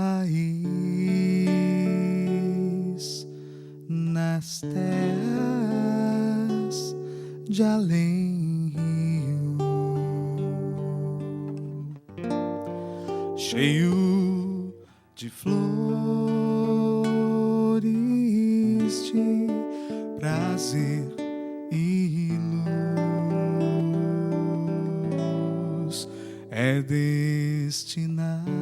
país, nas terras de além rio, cheio de flores, de prazer e luz, é destinado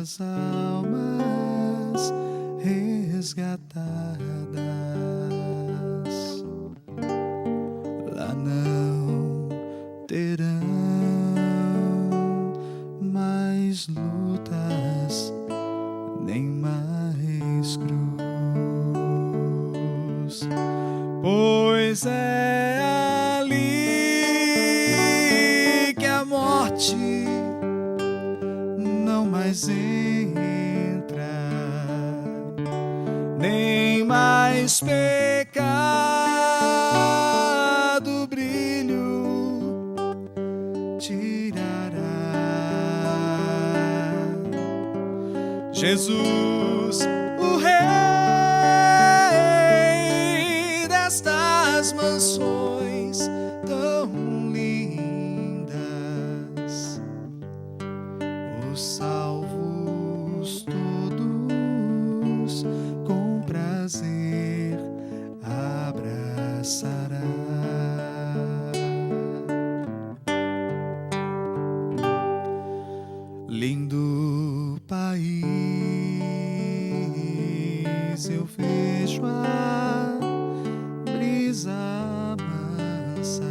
às almas resgatadas. Lá não terão mais lutas, nem mais cruz, pois é ali que a morte não mais entra, nem mais pecado brilho tirará. Jesus, o Rei destas mansões tão lindas, os salvos todos com prazer abraçará. Lindo país, eu vejo a brisa mansa.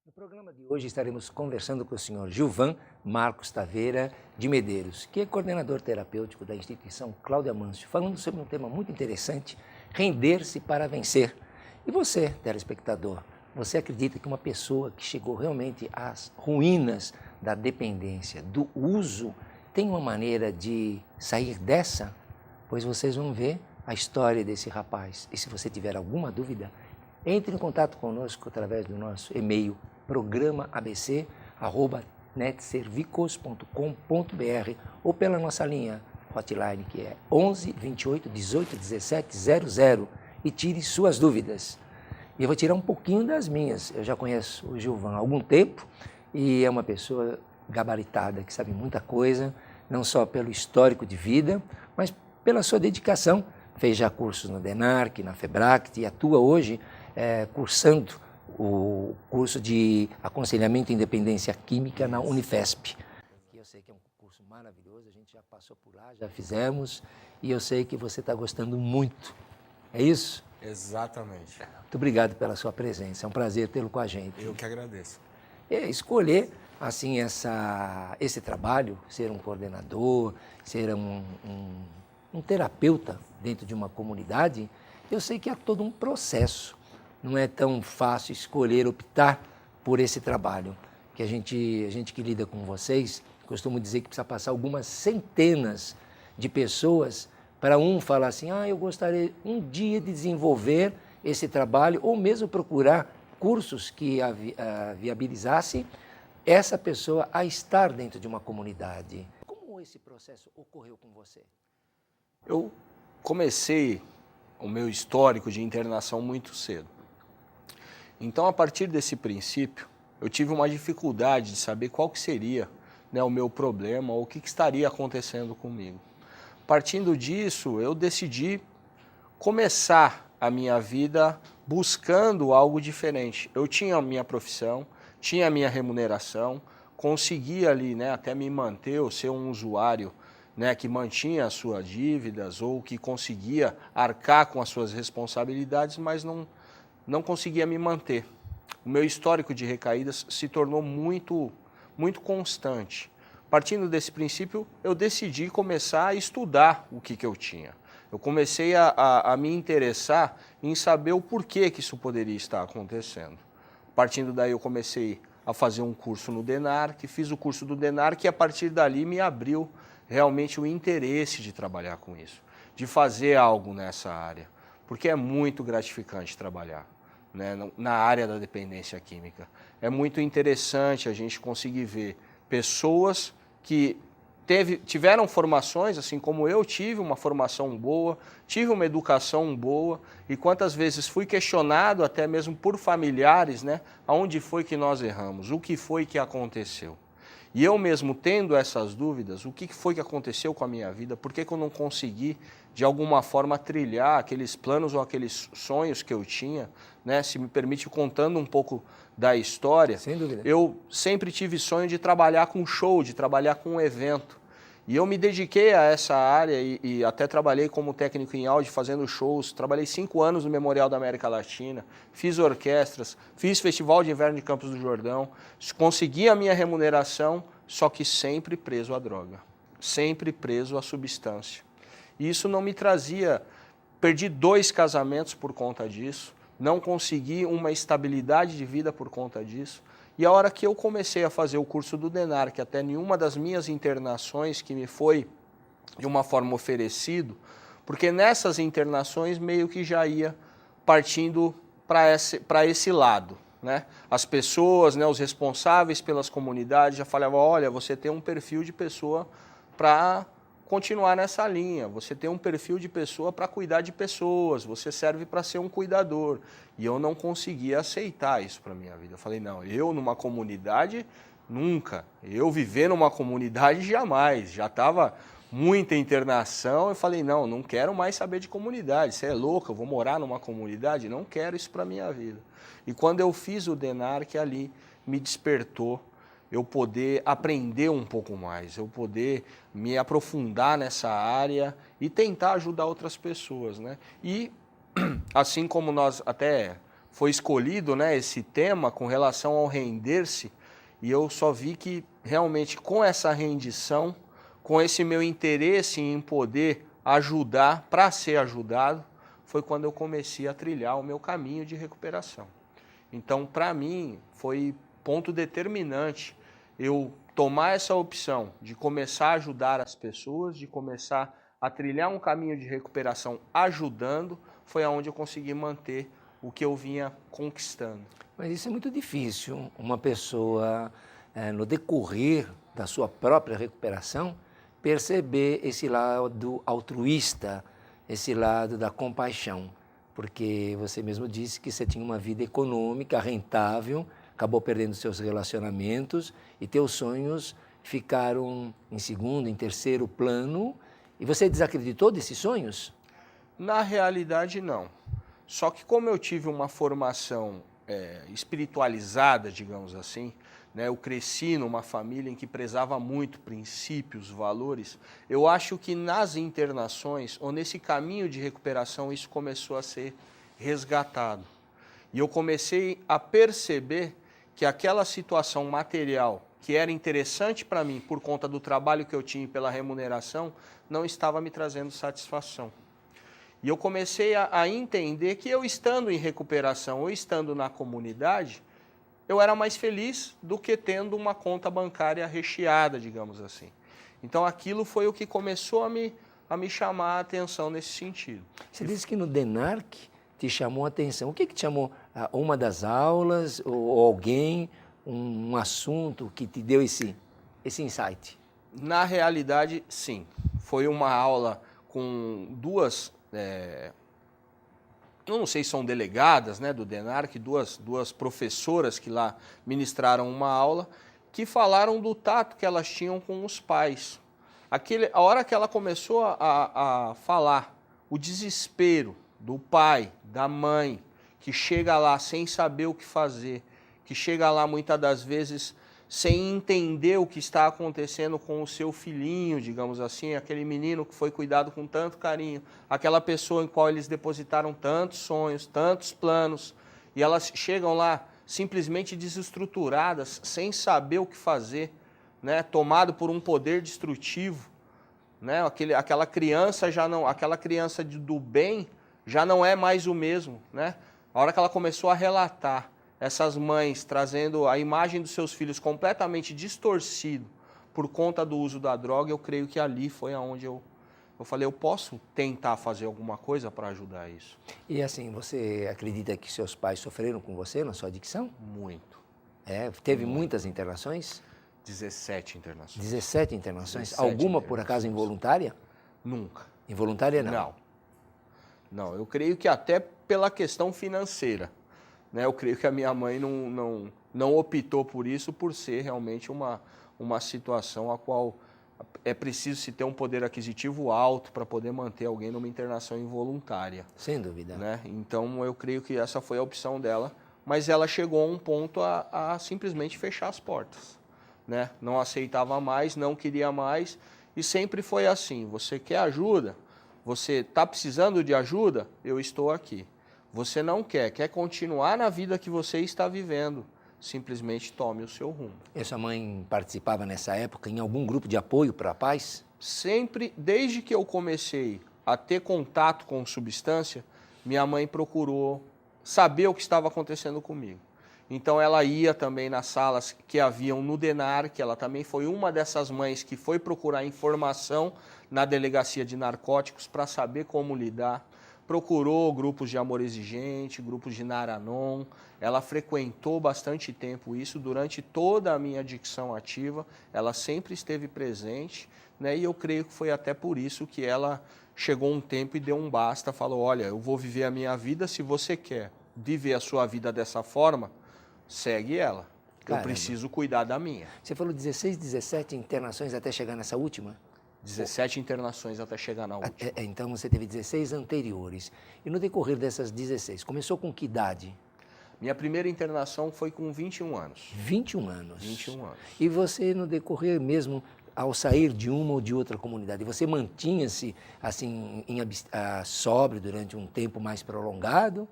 No programa de hoje estaremos conversando com o senhor Gilvan Marcos Taveira de Medeiros, que é coordenador terapêutico da instituição Cláudia Mâncio, falando sobre um tema muito interessante, render-se para vencer. E você, telespectador, você acredita que uma pessoa que chegou realmente às ruínas da dependência, do uso, tem uma maneira de sair dessa? Pois vocês vão ver a história desse rapaz. E se você tiver alguma dúvida, entre em contato conosco através do nosso e-mail programaabc@netservicos.com.br ou pela nossa linha hotline, que é 11 28 18 17 00, e tire suas dúvidas. E eu vou tirar um pouquinho das minhas. Eu já conheço o Gilvan há algum tempo e é uma pessoa gabaritada, que sabe muita coisa, não só pelo histórico de vida, mas pela sua dedicação. Fez já cursos na DENARC, na FEBRACT e atua hoje cursando o curso de aconselhamento e independência química na Unifesp. Eu sei que é um curso maravilhoso, a gente já passou por lá, já fizemos, e eu sei que você está gostando muito. É isso? Exatamente. Muito obrigado pela sua presença, é um prazer tê-lo com a gente. Eu que agradeço. Escolher assim esse trabalho, ser um coordenador, ser um terapeuta dentro de uma comunidade, eu sei que há todo um processo. Não é tão fácil escolher, optar por esse trabalho. Que a gente que lida com vocês, costumo dizer que precisa passar algumas centenas de pessoas para falar assim, eu gostaria um dia de desenvolver esse trabalho, ou mesmo procurar cursos que viabilizassem essa pessoa a estar dentro de uma comunidade. Como esse processo ocorreu com você? Eu comecei o meu histórico de internação muito cedo. Então, a partir desse princípio, eu tive uma dificuldade de saber qual que seria, né, o meu problema ou o que estaria acontecendo comigo. Partindo disso, eu decidi começar a minha vida buscando algo diferente. Eu tinha a minha profissão, tinha a minha remuneração, conseguia ali, né, até me manter ou ser um usuário, né, que mantinha as suas dívidas ou que conseguia arcar com as suas responsabilidades, mas não conseguia me manter. O meu histórico de recaídas se tornou muito constante. Partindo desse princípio, eu decidi começar a estudar o que eu tinha. Eu comecei a me interessar em saber o porquê que isso poderia estar acontecendo. Partindo daí, eu comecei a fazer um curso no DENARC, fiz o curso do DENARC e a partir dali me abriu realmente o interesse de trabalhar com isso, de fazer algo nessa área, porque é muito gratificante trabalhar. né, na área da dependência química. É muito interessante a gente conseguir ver pessoas que tiveram formações, assim como eu tive uma formação boa, tive uma educação boa, e quantas vezes fui questionado até mesmo por familiares, né, aonde foi que nós erramos, o que foi que aconteceu. E eu mesmo tendo essas dúvidas, o que foi que aconteceu com a minha vida, por que eu não consegui, de alguma forma, trilhar aqueles planos ou aqueles sonhos que eu tinha, né, se me permite contando um pouco da história. Sem dúvida. Eu sempre tive sonho de trabalhar com show, de trabalhar com um evento. E eu me dediquei a essa área e até trabalhei como técnico em áudio, fazendo shows. Trabalhei 5 anos no Memorial da América Latina, fiz orquestras, fiz Festival de Inverno de Campos do Jordão, consegui a minha remuneração, só que sempre preso à droga, sempre preso à substância. E isso não me trazia... Perdi 2 casamentos por conta disso, não consegui uma estabilidade de vida por conta disso. E a hora que eu comecei a fazer o curso do DENARC, até nenhuma das minhas internações que me foi de uma forma oferecido, porque nessas internações meio que já ia partindo para esse lado, né? As pessoas, né, os responsáveis pelas comunidades já falavam, olha, você tem um perfil de pessoa para continuar nessa linha, você tem um perfil de pessoa para cuidar de pessoas, você serve para ser um cuidador. E eu não conseguia aceitar isso para a minha vida. Eu falei, não, eu numa comunidade, nunca. Eu viver numa comunidade, jamais. Já estava muita internação, eu falei, não, não quero mais saber de comunidade. Você é louco, eu vou morar numa comunidade? Não quero isso para a minha vida. E quando eu fiz o DENARC ali, me despertou eu poder aprender um pouco mais, eu poder me aprofundar nessa área e tentar ajudar outras pessoas, né? E assim como nós até foi escolhido, né, esse tema com relação ao render-se, e eu só vi que realmente com essa rendição, com esse meu interesse em poder ajudar para ser ajudado, foi quando eu comecei a trilhar o meu caminho de recuperação. Então, para mim, foi ponto determinante eu tomar essa opção de começar a ajudar as pessoas, de começar a trilhar um caminho de recuperação ajudando, foi aonde eu consegui manter o que eu vinha conquistando. Mas isso é muito difícil, uma pessoa, no decorrer da sua própria recuperação, perceber esse lado altruísta, esse lado da compaixão, porque você mesmo disse que você tinha uma vida econômica, rentável, acabou perdendo seus relacionamentos e teus sonhos ficaram em segundo, em terceiro plano. E você desacreditou desses sonhos? Na realidade, não. Só que como eu tive uma formação espiritualizada, digamos assim, né, eu cresci numa família em que prezava muito princípios, valores, eu acho que nas internações, ou nesse caminho de recuperação, isso começou a ser resgatado. E eu comecei a perceber que aquela situação material que era interessante para mim por conta do trabalho que eu tinha e pela remuneração, não estava me trazendo satisfação. E eu comecei a entender que eu estando em recuperação ou estando na comunidade, eu era mais feliz do que tendo uma conta bancária recheada, digamos assim. Então aquilo foi o que começou a me chamar a atenção nesse sentido. Você disse que no DENARC te chamou a atenção. O que te chamou? Uma das aulas ou alguém, um assunto que te deu esse insight? Na realidade, sim. Foi uma aula com 2, eu não sei se são delegadas, né, do DENARC, duas professoras que lá ministraram uma aula, que falaram do tato que elas tinham com os pais. A hora que ela começou a falar o desespero do pai, da mãe, que chega lá sem saber o que fazer, que chega lá muitas das vezes sem entender o que está acontecendo com o seu filhinho, digamos assim, aquele menino que foi cuidado com tanto carinho, aquela pessoa em qual eles depositaram tantos sonhos, tantos planos, e elas chegam lá simplesmente desestruturadas, sem saber o que fazer, né, tomado por um poder destrutivo, né, aquela criança do bem já não é mais o mesmo, né? A hora que ela começou a relatar essas mães trazendo a imagem dos seus filhos completamente distorcido por conta do uso da droga, eu creio que ali foi aonde eu eu falei, eu posso tentar fazer alguma coisa para ajudar isso? E assim, você acredita que seus pais sofreram com você na sua adicção? Muito. Teve muitas internações? 17 internações. 17 internações? 17 Alguma, por acaso, involuntária? Nunca. Involuntária, não? Não. Não, eu creio que até pela questão financeira. Né? Eu creio que a minha mãe não optou por isso, por ser realmente uma situação a qual é preciso se ter um poder aquisitivo alto para poder manter alguém numa internação involuntária. Sem dúvida. Né? Então, eu creio que essa foi a opção dela, mas ela chegou a um ponto a simplesmente fechar as portas. Né? Não aceitava mais, não queria mais, e sempre foi assim, você quer ajuda? Você está precisando de ajuda? Eu estou aqui. Você não quer continuar na vida que você está vivendo, simplesmente tome o seu rumo. E sua mãe participava nessa época em algum grupo de apoio para a paz? Sempre, desde que eu comecei a ter contato com substância, minha mãe procurou saber o que estava acontecendo comigo. Então ela ia também nas salas que haviam no DENAR, que ela também foi uma dessas mães que foi procurar informação na delegacia de narcóticos para saber como lidar. Procurou grupos de amor exigente, grupos de Naranon. Ela frequentou bastante tempo isso durante toda a minha adicção ativa. Ela sempre esteve presente, né? E eu creio que foi até por isso que ela chegou um tempo e deu um basta. Falou, olha, eu vou viver a minha vida, se você quer viver a sua vida dessa forma, segue ela. Caramba. Eu preciso cuidar da minha. Você falou 16, 17 internações até chegar nessa última? 17 internações até chegar na última. Então você teve 16 anteriores. E no decorrer dessas 16, começou com que idade? Minha primeira internação foi com 21 anos. 21 anos. 21 anos. E você, no decorrer mesmo, ao sair de uma ou de outra comunidade, você mantinha-se assim, sóbrio durante um tempo mais prolongado?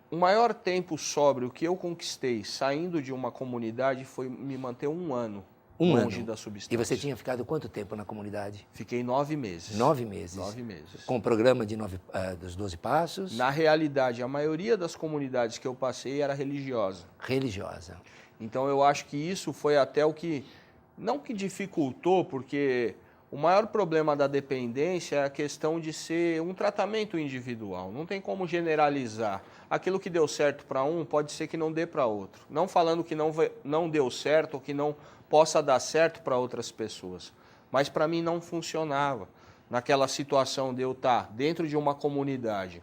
O maior tempo sóbrio que eu conquistei saindo de uma comunidade foi me manter um ano longe da substância. E você tinha ficado quanto tempo na comunidade? Fiquei 9 meses. 9 meses? 9 meses. Com o programa dos 12 Passos? Na realidade, a maioria das comunidades que eu passei era religiosa. Religiosa. Então eu acho que isso foi até o que, não que dificultou, porque o maior problema da dependência é a questão de ser um tratamento individual. Não tem como generalizar. Aquilo que deu certo para um pode ser que não dê para outro. Não falando que não deu certo ou que não possa dar certo para outras pessoas. Mas para mim não funcionava. Naquela situação de eu estar dentro de uma comunidade,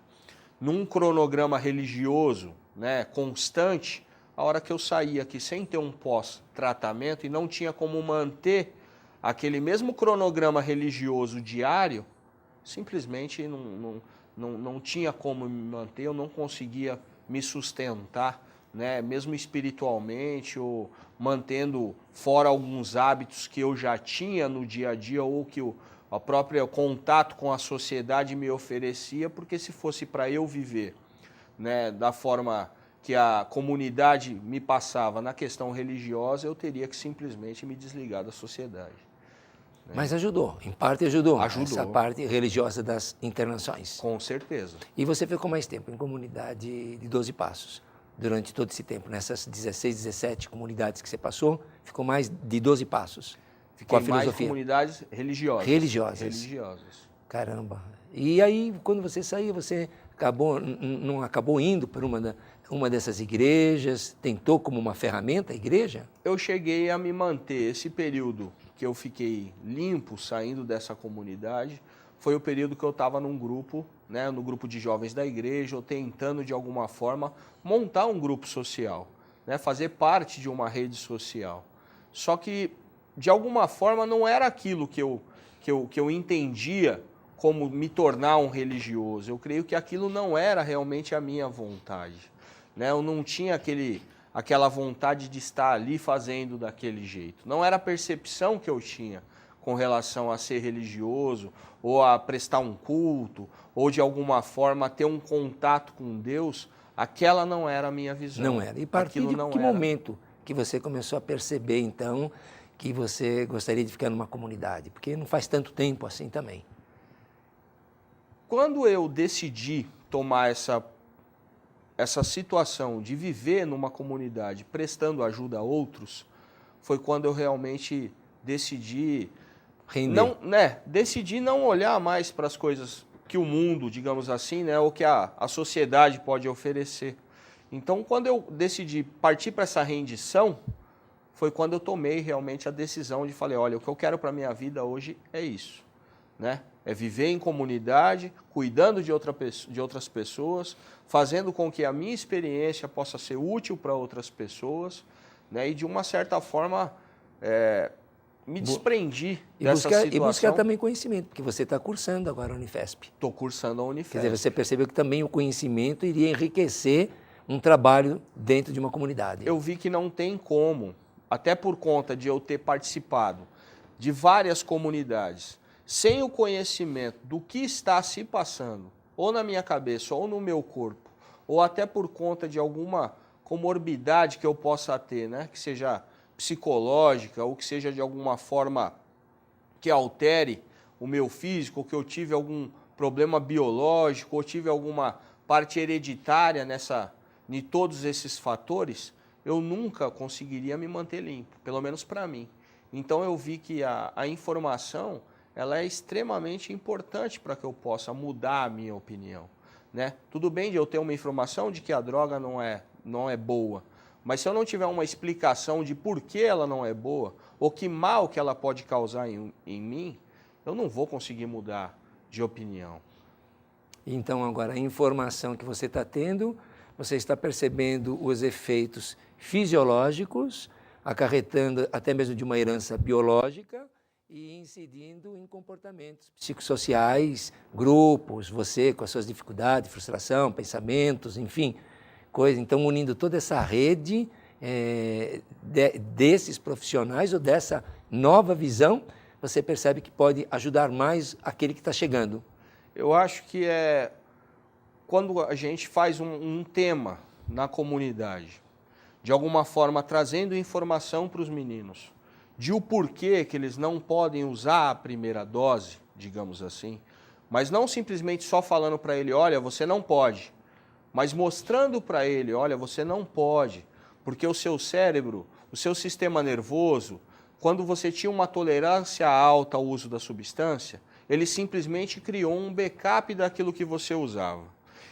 num cronograma religioso, né, constante, a hora que eu saía aqui sem ter um pós-tratamento e não tinha como manter aquele mesmo cronograma religioso diário, simplesmente não tinha como me manter, eu não conseguia me sustentar, né, mesmo espiritualmente ou mantendo fora alguns hábitos que eu já tinha no dia a dia ou que o próprio contato com a sociedade me oferecia, porque se fosse para eu viver, né, da forma que a comunidade me passava na questão religiosa, eu teria que simplesmente me desligar da sociedade. Mas ajudou, em parte ajudou. Ajudou. Essa parte religiosa das internações. Com certeza. E você ficou mais tempo em comunidade de 12 Passos? Durante todo esse tempo, nessas 16, 17 comunidades que você passou, ficou mais de 12 Passos? Fiquei mais em comunidades religiosas. Religiosas. Caramba. E aí, quando você saía, você não acabou indo para uma dessas igrejas? Tentou como uma ferramenta a igreja? Eu cheguei a me manter. Esse período que eu fiquei limpo, saindo dessa comunidade, foi o período que eu estava num grupo, né, no grupo de jovens da igreja, ou tentando de alguma forma montar um grupo social, né, fazer parte de uma rede social. Só que, de alguma forma, não era aquilo que eu entendia como me tornar um religioso. Eu creio que aquilo não era realmente a minha vontade. Né? Eu não tinha aquela vontade de estar ali fazendo daquele jeito. Não era a percepção que eu tinha com relação a ser religioso, ou a prestar um culto, ou de alguma forma ter um contato com Deus. Aquela não era a minha visão. Não era. E a partir de que momento que você começou a perceber, então, que você gostaria de ficar numa comunidade? Porque não faz tanto tempo assim também. Quando eu decidi tomar essa situação de viver numa comunidade prestando ajuda a outros, foi quando eu realmente decidi render. Não, né, decidi não olhar mais para as coisas que o mundo, digamos assim, né, ou que a sociedade pode oferecer. Então, quando eu decidi partir para essa rendição, foi quando eu tomei realmente a decisão de falei, olha, o que eu quero para a minha vida hoje é isso, né? É viver em comunidade, cuidando de outras pessoas, fazendo com que a minha experiência possa ser útil para outras pessoas, né? E de uma certa forma me desprendi dessa situação. E buscar também conhecimento, porque você está cursando agora a Unifesp. Estou cursando a Unifesp. Quer dizer, você percebeu que também o conhecimento iria enriquecer um trabalho dentro de uma comunidade. Eu vi que não tem como, até por conta de eu ter participado de várias comunidades, sem o conhecimento do que está se passando, ou na minha cabeça, ou no meu corpo, ou até por conta de alguma comorbidade que eu possa ter, né? Que seja psicológica, ou que seja de alguma forma que altere o meu físico, ou que eu tive algum problema biológico, ou tive alguma parte hereditária em todos esses fatores, eu nunca conseguiria me manter limpo, pelo menos para mim. Então eu vi que a informação ela é extremamente importante para que eu possa mudar a minha opinião, né? Tudo bem de eu ter uma informação de que a droga não é boa, mas se eu não tiver uma explicação de por que ela não é boa, ou que mal que ela pode causar em mim, eu não vou conseguir mudar de opinião. Então agora a informação que você está tendo, você está percebendo os efeitos fisiológicos, acarretando até mesmo de uma herança biológica, e incidindo em comportamentos psicossociais, grupos, você com as suas dificuldades, frustração, pensamentos, enfim, coisa. Então, unindo toda essa rede desses profissionais ou dessa nova visão, você percebe que pode ajudar mais aquele que está chegando. Eu acho que quando a gente faz um tema na comunidade, de alguma forma trazendo informação para os meninos, de o porquê que eles não podem usar a primeira dose, digamos assim, mas não simplesmente só falando para ele, olha, você não pode, mas mostrando para ele, olha, você não pode, porque o seu cérebro, o seu sistema nervoso, quando você tinha uma tolerância alta ao uso da substância, ele simplesmente criou um backup daquilo que você usava.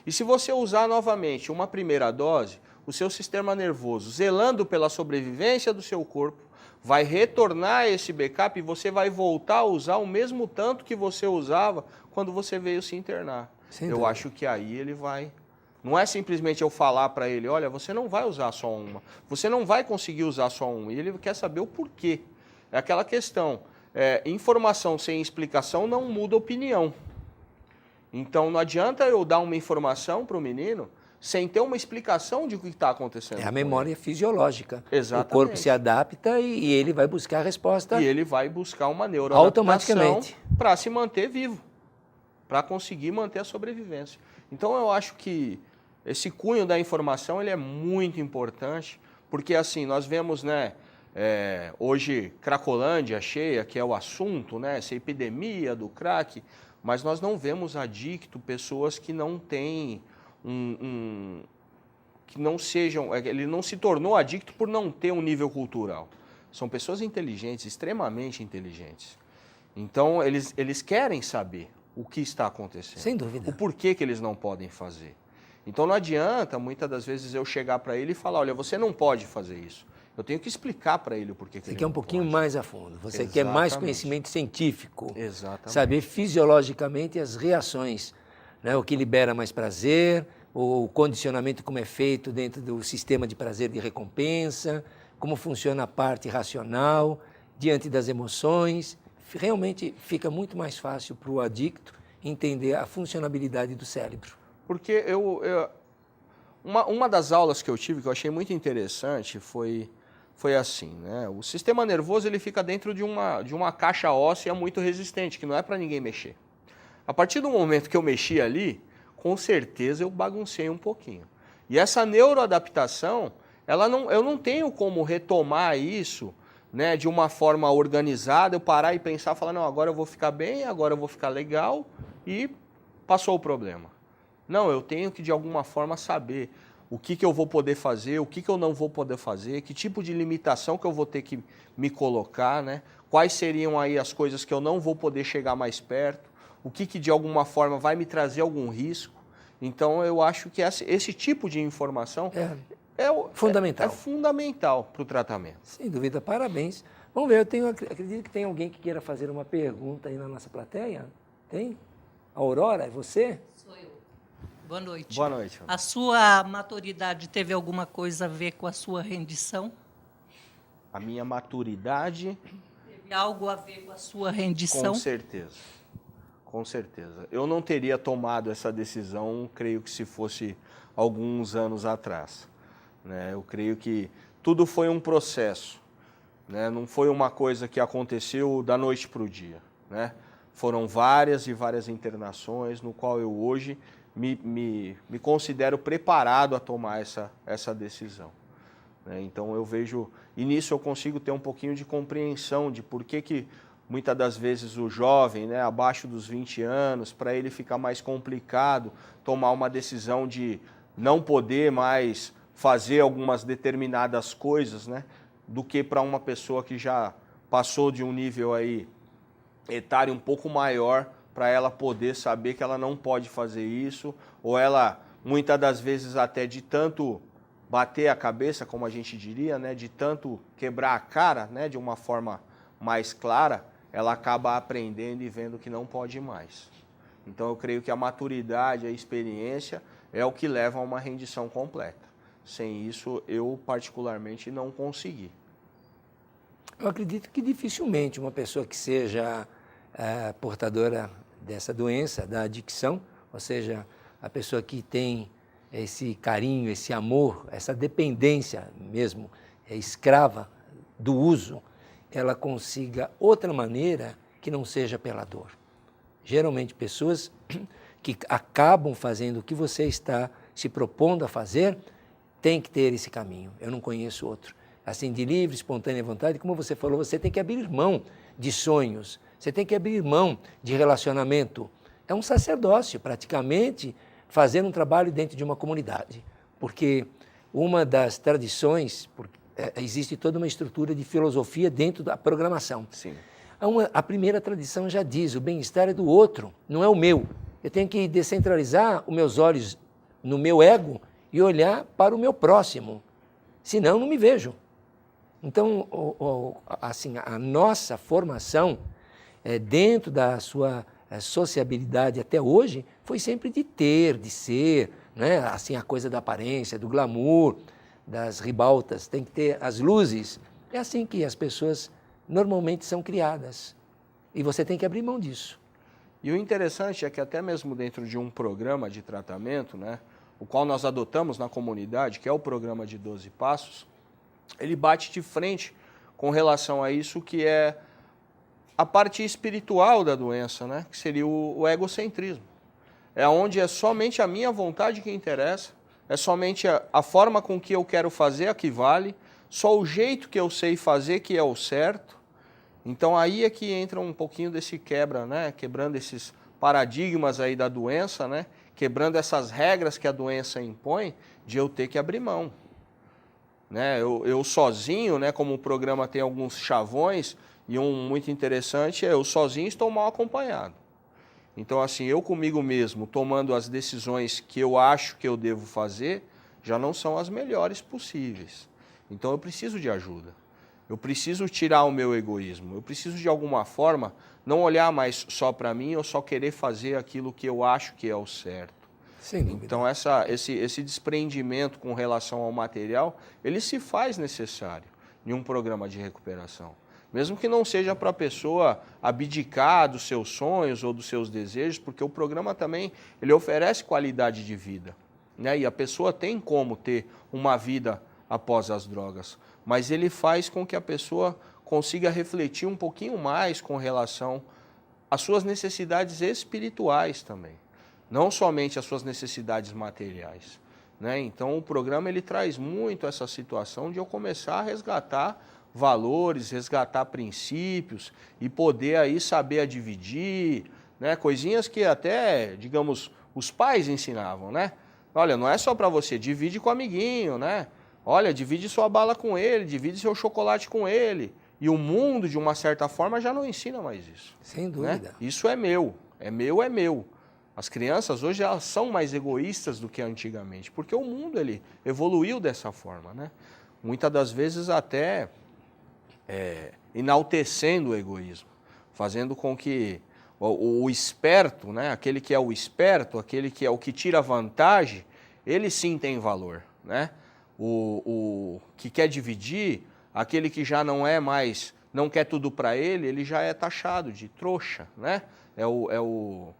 E se você usar novamente uma primeira dose, o seu sistema nervoso, zelando pela sobrevivência do seu corpo, vai retornar esse backup e você vai voltar a usar o mesmo tanto que você usava quando você veio se internar. Eu acho que aí ele vai... Não é simplesmente eu falar para ele, olha, você não vai usar só uma, você não vai conseguir usar só uma, e ele quer saber o porquê. É aquela questão, informação sem explicação não muda opinião. Então não adianta eu dar uma informação para o menino sem ter uma explicação de o que está acontecendo. É a memória fisiológica. Exatamente. O corpo se adapta e ele vai buscar a resposta. E ele vai buscar uma neuroadaptação automaticamente para se manter vivo, para conseguir manter a sobrevivência. Então eu acho que esse cunho da informação ele é muito importante, porque assim, nós vemos, né, hoje Cracolândia cheia, que é o assunto, né, essa epidemia do crack, mas nós não vemos adicto, pessoas que não têm que não sejam, ele não se tornou adicto por não ter um nível cultural. São pessoas inteligentes, extremamente inteligentes. Então, eles querem saber o que está acontecendo. Sem dúvida. O porquê que eles não podem fazer. Então, não adianta, muitas das vezes, eu chegar para ele e falar, olha, você não pode fazer isso. Eu tenho que explicar para ele o porquê que ele não pode. Você quer um pouquinho mais a fundo. Você Exatamente. quer mais conhecimento científico. Exatamente. Saber fisiologicamente as reações, né? O que libera mais prazer, o condicionamento como é feito dentro do sistema de prazer de recompensa, como funciona a parte racional, diante das emoções. Realmente fica muito mais fácil para o adicto entender a funcionabilidade do cérebro. Porque uma das aulas que eu tive, que eu achei muito interessante, foi assim, né? O sistema nervoso ele fica dentro de uma caixa óssea muito resistente, que não é para ninguém mexer. A partir do momento que eu mexi ali, com certeza eu baguncei um pouquinho. E essa neuroadaptação, eu não tenho como retomar isso, né, de uma forma organizada, eu parar e pensar, falar, não, agora eu vou ficar bem, agora eu vou ficar legal e passou o problema. Não, eu tenho que de alguma forma saber o que eu vou poder fazer, o que eu não vou poder fazer, que tipo de limitação que eu vou ter que me colocar, né? quais seriam aí as coisas que eu não vou poder chegar mais perto, o que de alguma forma vai me trazer algum risco. Então, eu acho que esse tipo de informação fundamental. É fundamental para o tratamento. Sem dúvida, parabéns. Vamos ver, acredito que tem alguém que queira fazer uma pergunta aí na nossa plateia. Tem? A Aurora, é você? Sou eu. Boa noite. Boa noite. A sua maturidade teve alguma coisa a ver com a sua rendição? A minha maturidade... Teve algo a ver com a sua rendição? Com certeza. Com certeza. Eu não teria tomado essa decisão, creio que se fosse alguns anos atrás. Né? Eu creio que tudo foi um processo. Né? Não foi uma coisa que aconteceu da noite para o dia. Né? Foram várias e várias internações, no qual eu hoje me considero preparado a tomar essa decisão. Né? Então eu vejo, e nisso eu consigo ter um pouquinho de compreensão de por que muitas das vezes o jovem, né, abaixo dos 20 anos, para ele fica mais complicado tomar uma decisão de não poder mais fazer algumas determinadas coisas, né, do que para uma pessoa que já passou de um nível aí etário um pouco maior, para ela poder saber que ela não pode fazer isso, ou ela, muitas das vezes, até de tanto bater a cabeça, como a gente diria, né, de tanto quebrar a cara, né, de uma forma mais clara, ela acaba aprendendo e vendo que não pode mais. Então, eu creio que a maturidade, a experiência, é o que leva a uma rendição completa. Sem isso, eu particularmente não consegui. Eu acredito que dificilmente uma pessoa que seja portadora dessa doença, da adicção, ou seja, a pessoa que tem esse carinho, esse amor, essa dependência mesmo, escrava do uso, ela consiga outra maneira que não seja pela dor. Geralmente, pessoas que acabam fazendo o que você está se propondo a fazer, têm que ter esse caminho. Eu não conheço outro. Assim, de livre, espontânea vontade, como você falou, você tem que abrir mão de sonhos, você tem que abrir mão de relacionamento. É um sacerdócio, praticamente, fazer um trabalho dentro de uma comunidade. Porque uma das tradições, existe toda uma estrutura de filosofia dentro da programação. Sim. A primeira tradição já diz, o bem-estar é do outro, não é o meu. Eu tenho que descentralizar os meus olhos no meu ego e olhar para o meu próximo, senão não me vejo. Então, assim, a nossa formação dentro da sua sociabilidade até hoje foi sempre de ter, de ser, né? Assim, a coisa da aparência, do glamour, das ribaltas, tem que ter as luzes. É assim que as pessoas normalmente são criadas. E você tem que abrir mão disso. E o interessante é que até mesmo dentro de um programa de tratamento, né, o qual nós adotamos na comunidade, que é o programa de 12 Passos, ele bate de frente com relação a isso que é a parte espiritual da doença, né, que seria o egocentrismo. É onde é somente a minha vontade que interessa, é somente a forma com que eu quero fazer a que vale, só o jeito que eu sei fazer que é o certo. Então aí é que entra um pouquinho desse quebra, né? Quebrando esses paradigmas aí da doença, né? Quebrando essas regras que a doença impõe de eu ter que abrir mão. Né? Eu sozinho, né? Como o programa tem alguns chavões, e um muito interessante é eu sozinho estou mal acompanhado. Então assim, eu comigo mesmo, tomando as decisões que eu acho que eu devo fazer, já não são as melhores possíveis. Então eu preciso de ajuda. Eu preciso tirar o meu egoísmo. Eu preciso, de alguma forma, não olhar mais só para mim ou só querer fazer aquilo que eu acho que é o certo. Sem dúvida. Então esse desprendimento com relação ao material, ele se faz necessário em um programa de recuperação. Mesmo que não seja para a pessoa abdicar dos seus sonhos ou dos seus desejos, porque o programa também ele oferece qualidade de vida. Né? E a pessoa tem como ter uma vida após as drogas, mas ele faz com que a pessoa consiga refletir um pouquinho mais com relação às suas necessidades espirituais também, não somente as suas necessidades materiais. Né? Então o programa ele traz muito essa situação de eu começar a resgatar valores, resgatar princípios e poder aí saber a dividir, né? Coisinhas que até, digamos, os pais ensinavam, né? Olha, não é só para você, divide com o amiguinho, né? Olha, divide sua bala com ele, divide seu chocolate com ele. E o mundo, de uma certa forma, já não ensina mais isso. Sem Né? dúvida. Isso é meu. É meu, é meu. As crianças hoje elas são mais egoístas do que antigamente, porque o mundo ele evoluiu dessa forma, né? Muitas das vezes até enaltecendo o egoísmo, fazendo com que o esperto, né? Aquele que é o esperto, aquele que é o que tira vantagem, ele sim tem valor, né? O que quer dividir, aquele que já não é mais, não quer tudo para ele já é taxado de trouxa, né? É o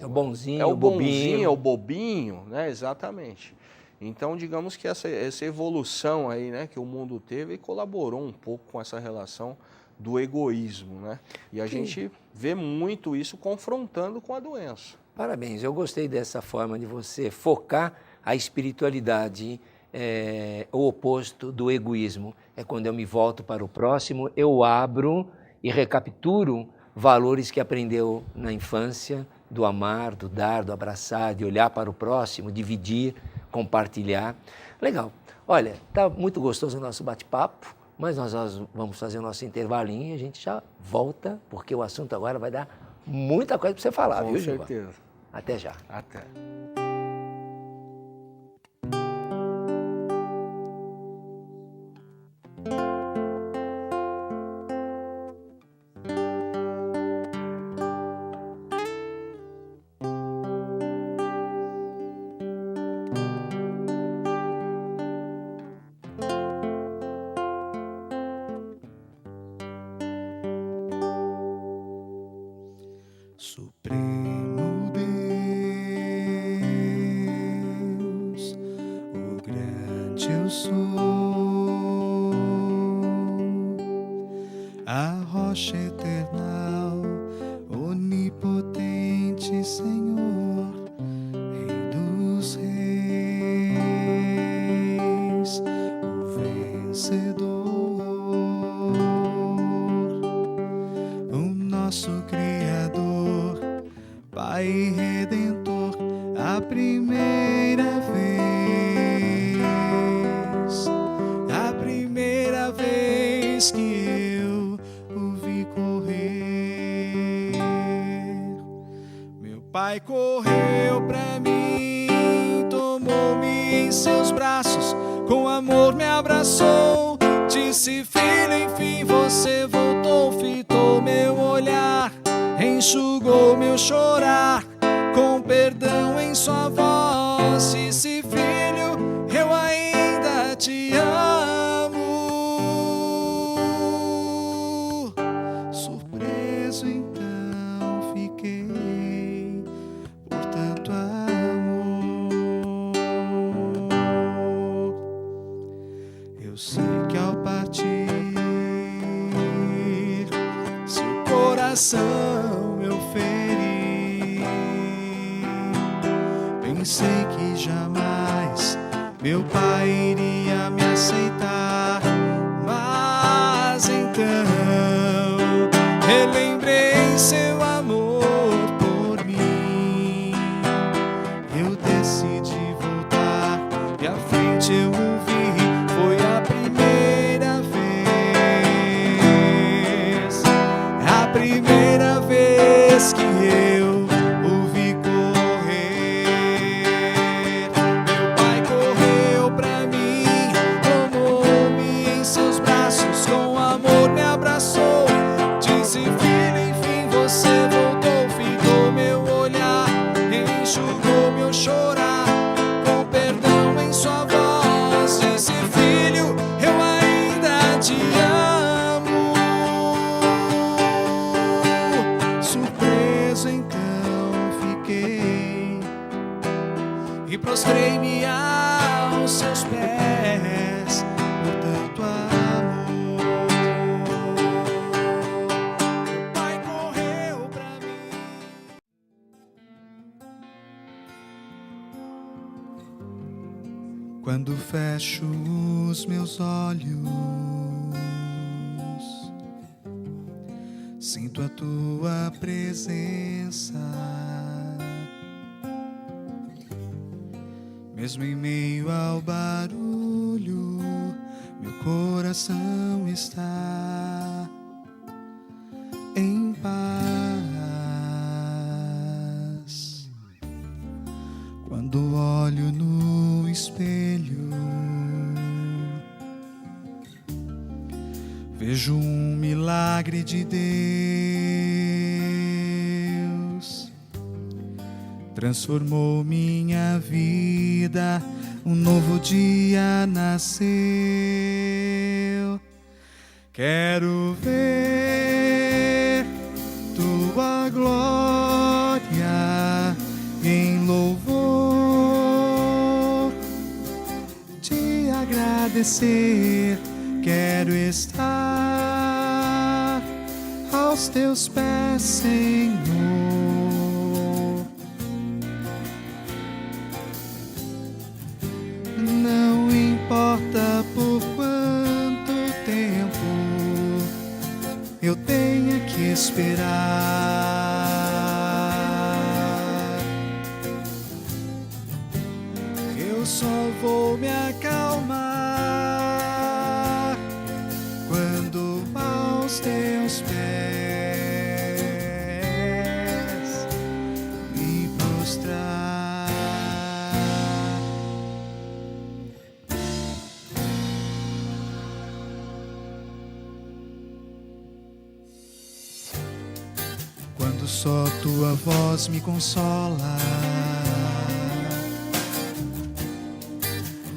bonzinho, é o bobinho. bonzinho, é o bobinho, né? Exatamente. Então, digamos que essa evolução aí, né, que o mundo teve colaborou um pouco com essa relação do egoísmo, né? E a gente vê muito isso confrontando com a doença. Parabéns, eu gostei dessa forma de você focar a espiritualidade, o oposto do egoísmo. É quando eu me volto para o próximo, eu abro e recapturo valores que aprendeu na infância, do amar, do dar, do abraçar, de olhar para o próximo, dividir, compartilhar. Legal. Olha, está muito gostoso o nosso bate-papo, mas nós vamos fazer o nosso intervalinho e a gente já volta, porque o assunto agora vai dar muita coisa para você falar, Com viu, Gilvan? certeza. Até já. Até. Supremo Deus, o grande eu sou, a rocha eternal, onipotente Senhor, Rei dos reis, o vencedor, o nosso Criador, Pai Redentor, a primeira vez que eu o vi correr. Meu Pai correu pra mim, tomou-me em seus braços, com amor me abraçou, disse: filho, enfim você voltou, fitou meu olhar, enxugou meu chorar, com perdão em sua voz, disse: filho, eu ainda te amo. Surpreso então fiquei por tanto amor. Eu sei que ao partir seu coração eu feri, pensei que jamais meu Pai iria me aceitar, mas então relembrei seu amor por mim, eu decidi voltar e à frente eu o vi, foi a primeira vez que eu o vi correr. Meu Pai correu pra mim, tomou-me em seus braços, com amor me abraçou, disse: filho, enfim você voltou, fitou meu olhar, enxugou meu chorar, com perdão em sua voz, disse: filho, eu ainda te amo. Surpreso então fiquei e prostrei-me aos seus pés por tanto amor. Meu Pai correu pra mim. Quando fecho os meus olhos, sinto a tua presença, mesmo em meio ao barulho, meu coração coração está em paz. Quando olho no espelho, vejo um milagre de Deus. Transformou minha vida, um novo dia nasceu. Quero ver tua glória em louvor, te agradecer. Quero estar aos teus pés, Senhor. Não importa por quanto tempo eu tenha que esperar, eu só vou me acalmar quando aos teus pés me prostrar. Quando só tua voz me consola,